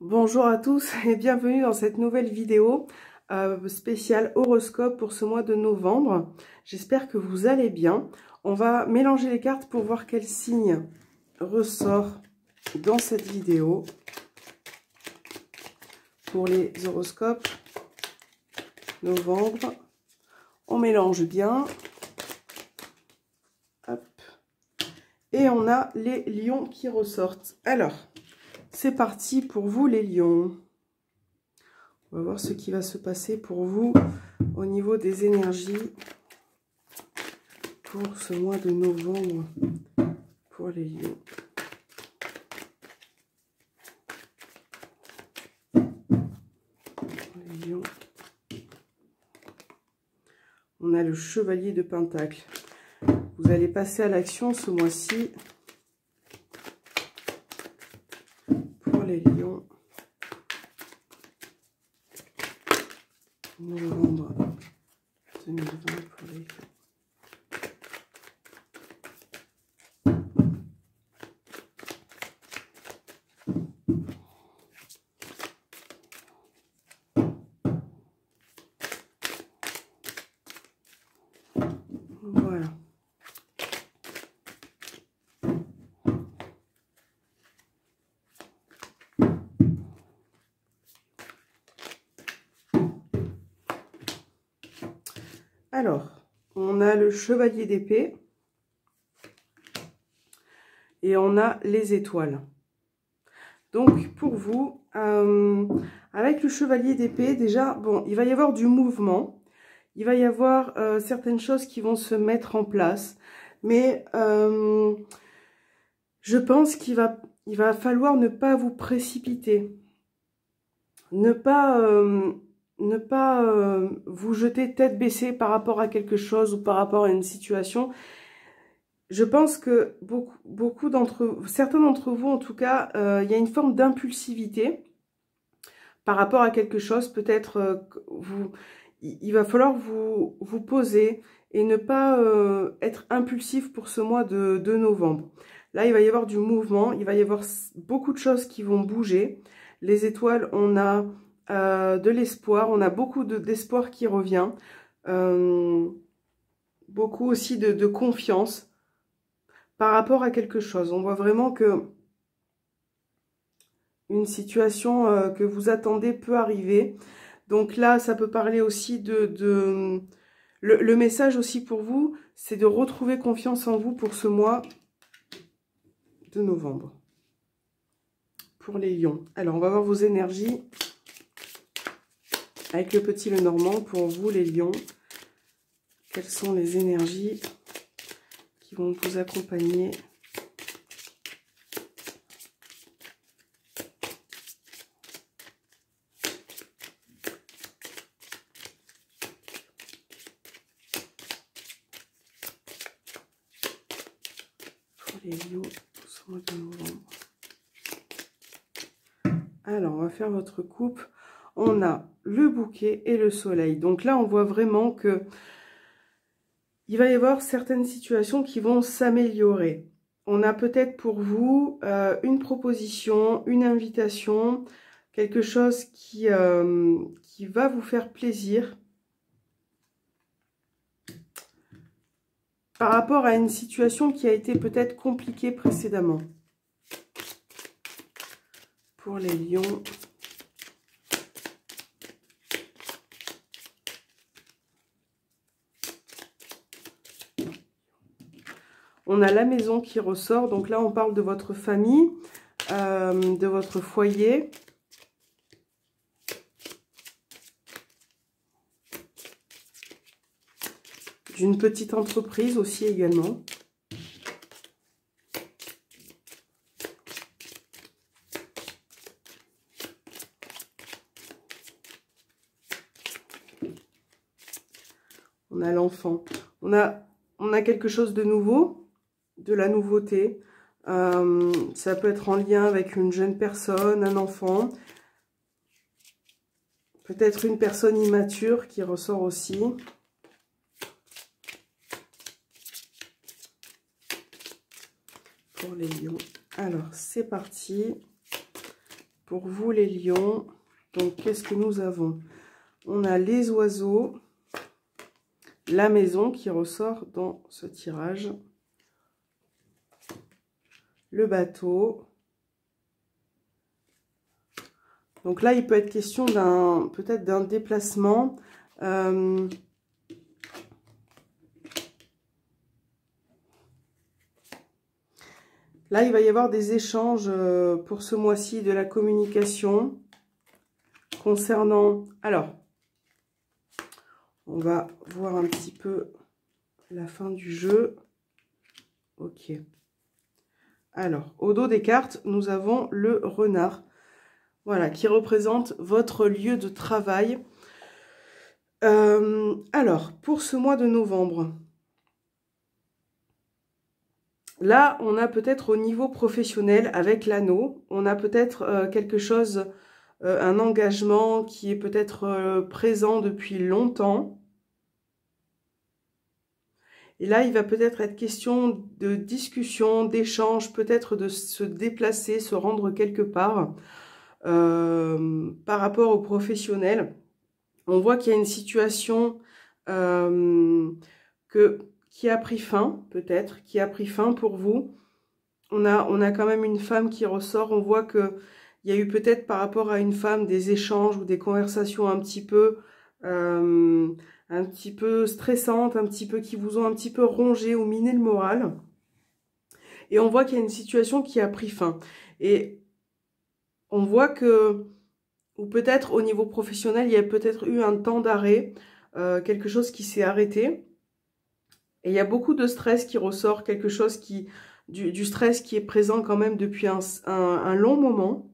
Bonjour à tous et bienvenue dans cette nouvelle vidéo spéciale horoscope pour ce mois de novembre. J'espère que vous allez bien. On va mélanger les cartes pour voir quel signe ressort dans cette vidéo pour les horoscopes novembre. On mélange bien. Hop. Et on a les lions qui ressortent. Alors, c'est parti pour vous les lions. On va voir ce qui va se passer pour vous au niveau des énergies pour ce mois de novembre pour les lions. Les lions. On a le chevalier de Pentacle. Vous allez passer à l'action ce mois-ci pour les lions. Novembre 2020 pour les lions. Voilà. Alors, on a le chevalier d'épée et on a les étoiles. Donc, pour vous, avec le chevalier d'épée, déjà, bon, il va y avoir du mouvement. Il va y avoir certaines choses qui vont se mettre en place. Mais je pense qu'il va falloir ne pas vous précipiter. Ne pas vous jeter tête baissée par rapport à quelque chose ou par rapport à une situation. Je pense que certains d'entre vous, en tout cas, il y a une forme d'impulsivité par rapport à quelque chose. Peut-être il va falloir vous poser et ne pas être impulsif pour ce mois de novembre. Là, il va y avoir du mouvement, il va y avoir beaucoup de choses qui vont bouger. Les étoiles, on a de l'espoir, on a beaucoup d'espoir qui revient. Beaucoup aussi de confiance par rapport à quelque chose. On voit vraiment que une situation que vous attendez peut arriver. Donc là, ça peut parler aussi le message aussi pour vous, c'est de retrouver confiance en vous pour ce mois de novembre. Pour les lions. Alors, on va voir vos énergies avec le petit Lenormand pour vous, les lions. Quelles sont les énergies qui vont vous accompagner ? Pour les lions pour ce mois de novembre. Alors, on va faire votre coupe. On a le bouquet et le soleil. Donc là, on voit vraiment que il va y avoir certaines situations qui vont s'améliorer. On a peut-être pour vous une proposition, une invitation, quelque chose qui va vous faire plaisir par rapport à une situation qui a été peut-être compliquée précédemment. Pour les lions. On a la maison qui ressort. Donc là, on parle de votre famille, de votre foyer. D'une petite entreprise aussi également. On a l'enfant. On a quelque chose de nouveau, de la nouveauté. Ça peut être en lien avec une jeune personne, un enfant. Peut-être une personne immature qui ressort aussi. Pour les lions. Alors, c'est parti pour vous les lions. Donc, qu'est-ce que nous avons? On a les oiseaux, la maison qui ressort dans ce tirage, le bateau. Donc là, il peut être question peut-être d'un déplacement. Là, il va y avoir des échanges pour ce mois-ci, de la communication concernant... Alors, on va voir un petit peu la fin du jeu. Ok. Alors, au dos des cartes, nous avons le renard. Voilà, qui représente votre lieu de travail. Alors, pour ce mois de novembre... Là, on a peut-être au niveau professionnel avec l'anneau, on a peut-être quelque chose, un engagement qui est peut-être présent depuis longtemps. Et là, il va peut-être être question de discussion, d'échange, peut-être de se déplacer, se rendre quelque part par rapport au professionnel. On voit qu'il y a une situation qui a pris fin, peut-être, qui a pris fin pour vous. On a quand même une femme qui ressort. On voit qu'il y a eu peut-être par rapport à une femme des échanges ou des conversations un petit peu stressantes, un petit peu qui vous ont un petit peu rongé ou miné le moral. Et on voit qu'il y a une situation qui a pris fin. Et on voit que, ou peut-être au niveau professionnel, il y a peut-être eu un temps d'arrêt, quelque chose qui s'est arrêté. Et il y a beaucoup de stress qui ressort, quelque chose du stress qui est présent quand même depuis un long moment.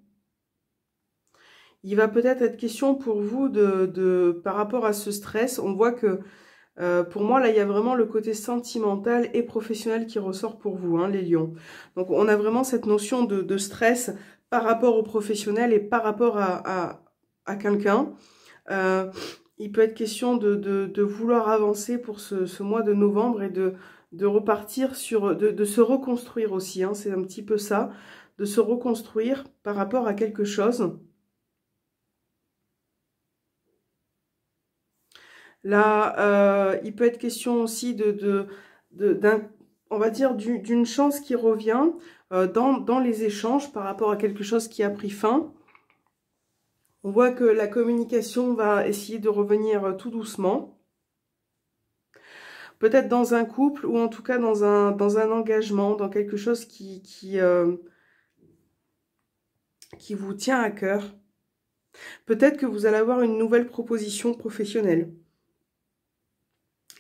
Il va peut-être être question pour vous par rapport à ce stress. On voit que, pour moi, là, il y a vraiment le côté sentimental et professionnel qui ressort pour vous, hein, les lions. Donc, on a vraiment cette notion de stress par rapport au professionnel et par rapport à quelqu'un. Il peut être question de vouloir avancer pour ce mois de novembre et de repartir de se reconstruire aussi. Hein, c'est un petit peu ça, de se reconstruire par rapport à quelque chose. Là, il peut être question aussi on va dire, d'une chance qui revient dans les échanges par rapport à quelque chose qui a pris fin. On voit que la communication va essayer de revenir tout doucement. Peut-être dans un couple ou en tout cas dans un engagement, dans quelque chose qui vous tient à cœur. Peut-être que vous allez avoir une nouvelle proposition professionnelle.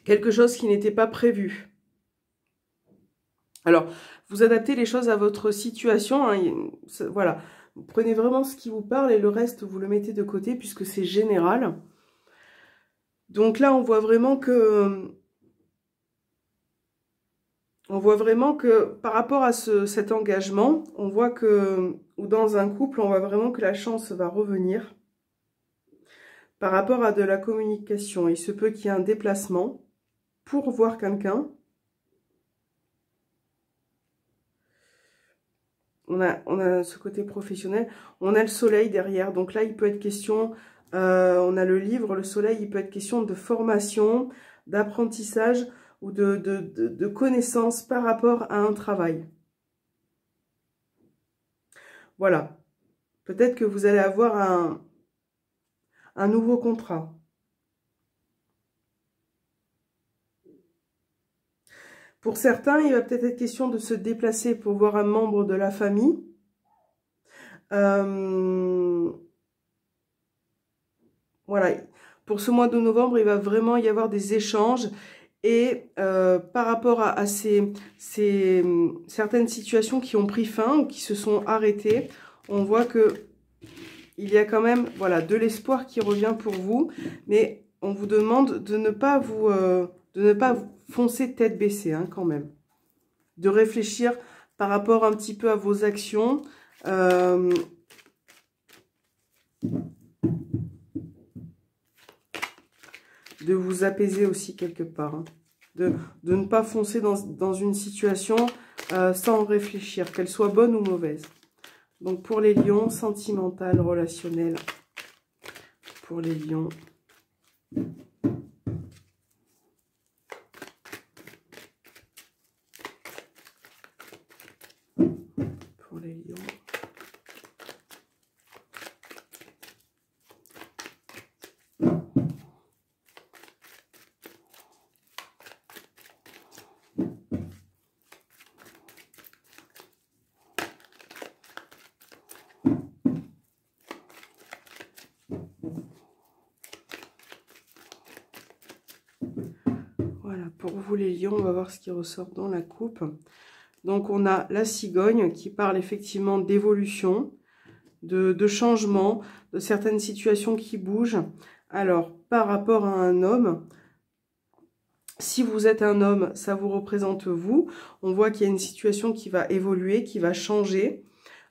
Quelque chose qui n'était pas prévu. Alors, vous adaptez les choses à votre situation. Hein, voilà. Vous prenez vraiment ce qui vous parle et le reste, vous le mettez de côté puisque c'est général. Donc là, on voit vraiment que par rapport à cet engagement, on voit que, ou dans un couple, on voit vraiment que la chance va revenir. Par rapport à de la communication, il se peut qu'il y ait un déplacement pour voir quelqu'un. On a ce côté professionnel. On a le soleil derrière. Donc là, il peut être question, on a le livre, le soleil, il peut être question de formation, d'apprentissage ou de connaissances par rapport à un travail. Voilà. Peut-être que vous allez avoir un nouveau contrat. Pour certains, il va peut-être être question de se déplacer pour voir un membre de la famille. Voilà. Pour ce mois de novembre, il va vraiment y avoir des échanges. Et par rapport à certaines situations qui ont pris fin ou qui se sont arrêtées, on voit que il y a quand même, voilà, de l'espoir qui revient pour vous. Mais on vous demande de ne pas foncer tête baissée, hein, quand même. De réfléchir par rapport un petit peu à vos actions. De vous apaiser aussi quelque part. Hein. De ne pas foncer dans une situation sans réfléchir, qu'elle soit bonne ou mauvaise. Donc pour les lions, sentimental, relationnel. Pour les lions. Pour les lions. Voilà, pour vous les lions, on va voir ce qui ressort dans la coupe. Donc on a la cigogne qui parle effectivement d'évolution, de changement, de certaines situations qui bougent. Alors, par rapport à un homme, si vous êtes un homme, ça vous représente vous. On voit qu'il y a une situation qui va évoluer, qui va changer.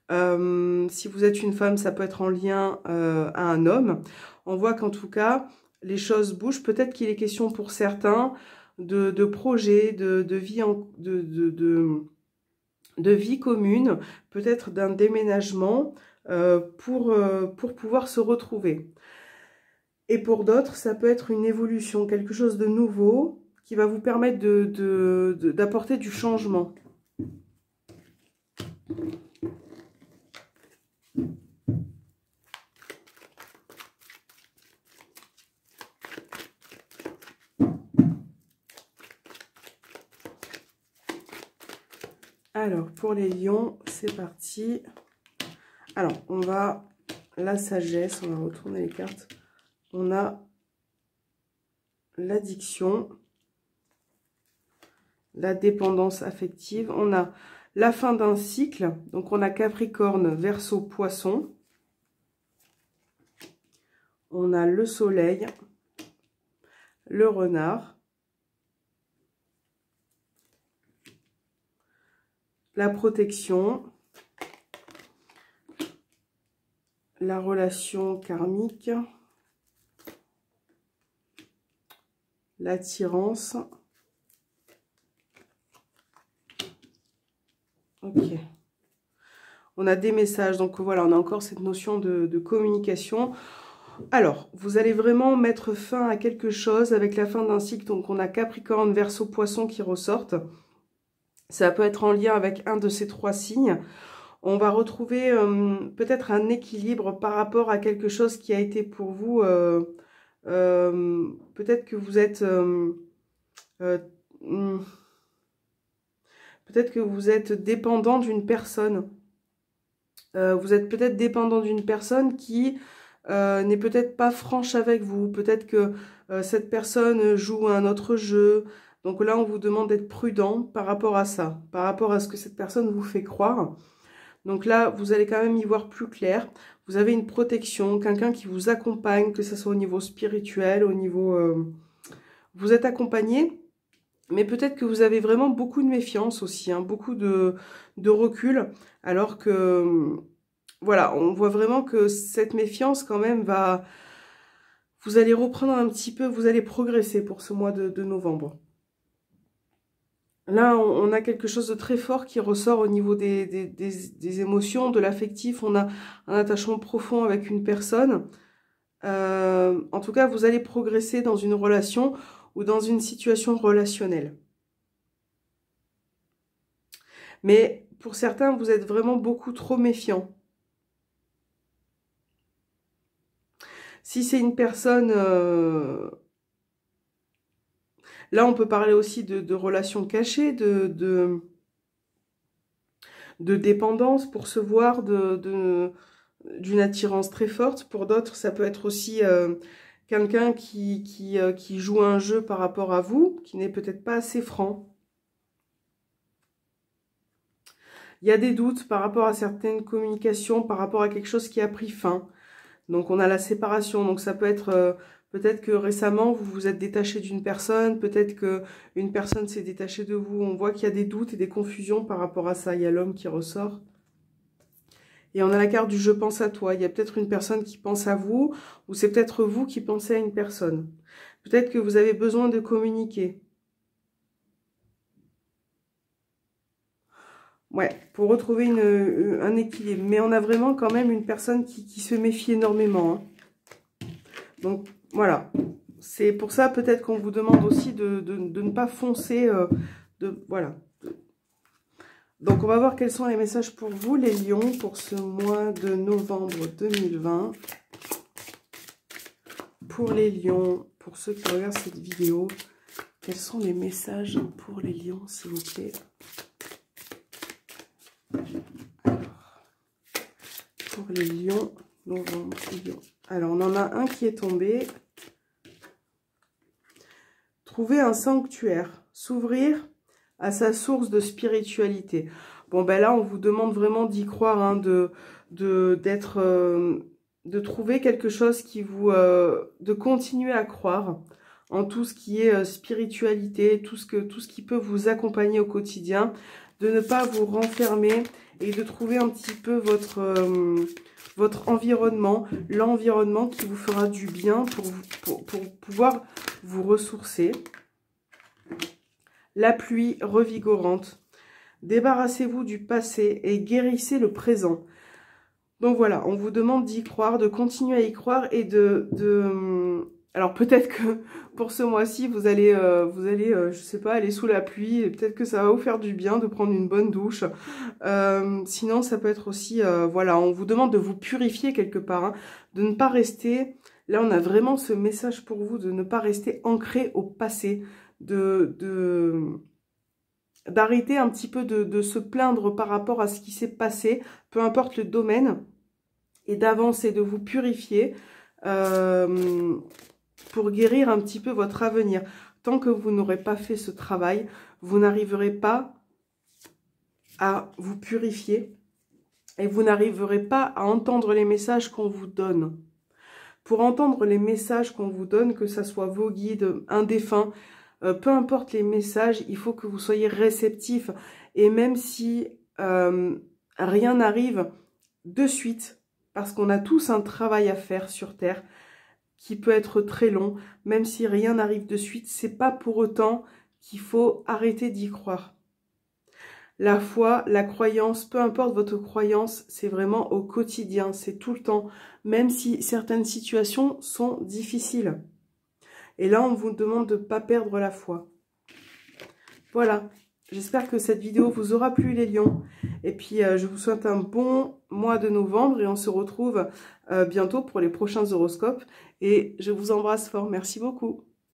Si vous êtes une femme, ça peut être en lien à un homme. On voit qu'en tout cas, les choses bougent. Peut-être qu'il est question pour certains de projets, de vie, de vie commune, peut-être d'un déménagement pour pouvoir se retrouver. Et pour d'autres, ça peut être une évolution, quelque chose de nouveau qui va vous permettre d'apporter du changement. Alors, pour les lions, c'est parti. Alors, on va... La sagesse, on va retourner les cartes. On a l'addiction, la dépendance affective. On a la fin d'un cycle. Donc, on a Capricorne, Verseau, Poisson. On a le soleil, le renard. La protection, la relation karmique, l'attirance. Ok. On a des messages, donc voilà, on a encore cette notion de communication. Alors, vous allez vraiment mettre fin à quelque chose avec la fin d'un cycle. Donc, on a Capricorne, Verseau, Poisson qui ressortent. Ça peut être en lien avec un de ces trois signes. On va retrouver peut-être un équilibre par rapport à quelque chose qui a été pour vous. Peut-être que vous êtes... peut-être que vous êtes dépendant d'une personne. Vous êtes peut-être dépendant d'une personne qui n'est peut-être pas franche avec vous. Peut-être que cette personne joue un autre jeu. Donc là, on vous demande d'être prudent par rapport à ça, par rapport à ce que cette personne vous fait croire. Donc là, vous allez quand même y voir plus clair. Vous avez une protection, quelqu'un qui vous accompagne, que ce soit au niveau spirituel, au niveau... vous êtes accompagné, mais peut-être que vous avez vraiment beaucoup de méfiance aussi, hein, beaucoup de recul, alors que... Voilà, on voit vraiment que cette méfiance quand même va... Vous allez reprendre un petit peu, vous allez progresser pour ce mois de novembre. Là, on a quelque chose de très fort qui ressort au niveau des émotions, de l'affectif. On a un attachement profond avec une personne. En tout cas, vous allez progresser dans une relation ou dans une situation relationnelle. Mais pour certains, vous êtes vraiment beaucoup trop méfiant. Si c'est une personne... Là, on peut parler aussi de relations cachées, de dépendance pour se voir, d'une attirance très forte. Pour d'autres, ça peut être aussi quelqu'un qui joue un jeu par rapport à vous, qui n'est peut-être pas assez franc. Il y a des doutes par rapport à certaines communications, par rapport à quelque chose qui a pris fin. Donc, on a la séparation. Donc, ça peut être... peut-être que récemment, vous vous êtes détaché d'une personne. Peut-être qu'une personne s'est détachée de vous. On voit qu'il y a des doutes et des confusions par rapport à ça. Il y a l'homme qui ressort. Et on a la carte du « je pense à toi ». Il y a peut-être une personne qui pense à vous. Ou c'est peut-être vous qui pensez à une personne. Peut-être que vous avez besoin de communiquer. Ouais, pour retrouver un équilibre. Mais on a vraiment quand même une personne qui se méfie énormément. Hein. Donc, voilà. C'est pour ça peut-être qu'on vous demande aussi de ne pas foncer. Voilà. Donc, on va voir quels sont les messages pour vous, les lions, pour ce mois de novembre 2020. Pour les lions, pour ceux qui regardent cette vidéo, quels sont les messages pour les lions, s'il vous plaît? Alors, pour les lions, novembre, lions. Alors, on en a un qui est tombé. Trouver un sanctuaire, s'ouvrir à sa source de spiritualité. Bon, ben là, on vous demande vraiment d'y croire, hein, de trouver quelque chose qui vous... de continuer à croire en tout ce qui est spiritualité, tout ce qui peut vous accompagner au quotidien, de ne pas vous renfermer et de trouver un petit peu votre environnement, l'environnement qui vous fera du bien pour pouvoir vous ressourcer. La pluie revigorante. Débarrassez-vous du passé et guérissez le présent. Donc voilà, on vous demande d'y croire, de continuer à y croire et alors peut-être que pour ce mois-ci, vous allez, je sais pas, aller sous la pluie et peut-être que ça va vous faire du bien de prendre une bonne douche. Sinon, ça peut être aussi, voilà, on vous demande de vous purifier quelque part, hein, de ne pas rester... Là, on a vraiment ce message pour vous de ne pas rester ancré au passé, d'arrêter un petit peu de se plaindre par rapport à ce qui s'est passé, peu importe le domaine, et d'avancer, de vous purifier pour guérir un petit peu votre avenir. Tant que vous n'aurez pas fait ce travail, vous n'arriverez pas à vous purifier et vous n'arriverez pas à entendre les messages qu'on vous donne. Pour entendre les messages qu'on vous donne, que ce soit vos guides, un défunt, peu importe les messages, il faut que vous soyez réceptifs. Et même si rien n'arrive de suite, parce qu'on a tous un travail à faire sur Terre, qui peut être très long, même si rien n'arrive de suite, c'est pas pour autant qu'il faut arrêter d'y croire. La foi, la croyance, peu importe votre croyance, c'est vraiment au quotidien, c'est tout le temps, même si certaines situations sont difficiles. Et là, on vous demande de ne pas perdre la foi. Voilà, j'espère que cette vidéo vous aura plu les lions. Et puis, je vous souhaite un bon mois de novembre et on se retrouve bientôt pour les prochains horoscopes. Et je vous embrasse fort, merci beaucoup.